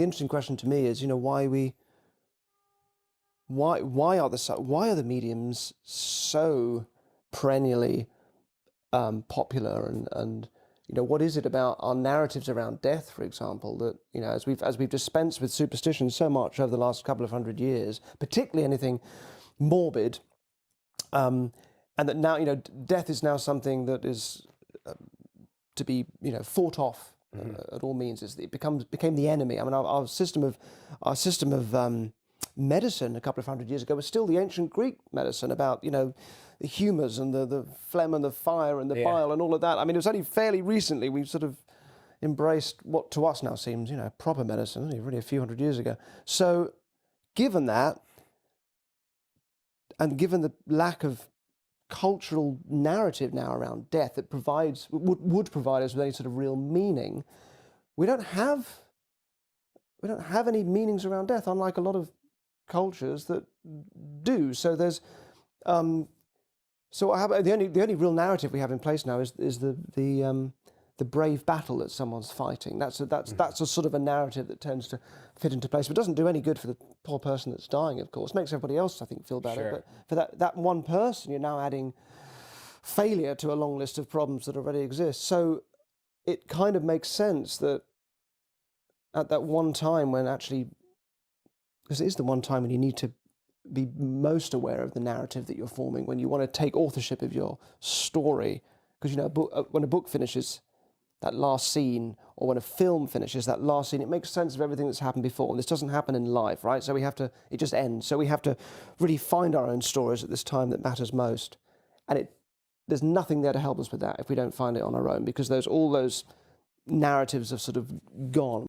The interesting question to me is, why are the mediums so perennially popular, and what is it about our narratives around death, for example, that as we've dispensed with superstition so much over the last couple of hundred years, particularly anything morbid, and that now death is now something that is to be fought off at all means. It became the enemy. I mean, our system of medicine a couple of hundred years ago was still the ancient Greek medicine about the humours and the phlegm and the fire and the bile and all of that. I mean, it was only fairly recently we've sort of embraced what to us now seems proper medicine, only really a few hundred years ago. So given that, and given the lack of cultural narrative now around death that would provide us with any sort of real meaning, we don't have any meanings around death, unlike a lot of cultures that do. So there's so the only real narrative we have in place now is the brave battle that someone's fighting. That's a sort of a narrative that tends to fit into place, but doesn't do any good for the poor person that's dying, of course. Makes everybody else, I think, feel better. Sure. But for that one person, you're now adding failure to a long list of problems that already exist. So it kind of makes sense that at that one time when actually, because it is the one time when you need to be most aware of the narrative that you're forming, when you want to take authorship of your story, because when a book finishes, that last scene, or when a film finishes that last scene, it makes sense of everything that's happened before. And this doesn't happen in life, right? So it just ends. So we have to really find our own stories at this time that matters most. And there's nothing there to help us with that if we don't find it on our own, because all those narratives have sort of gone.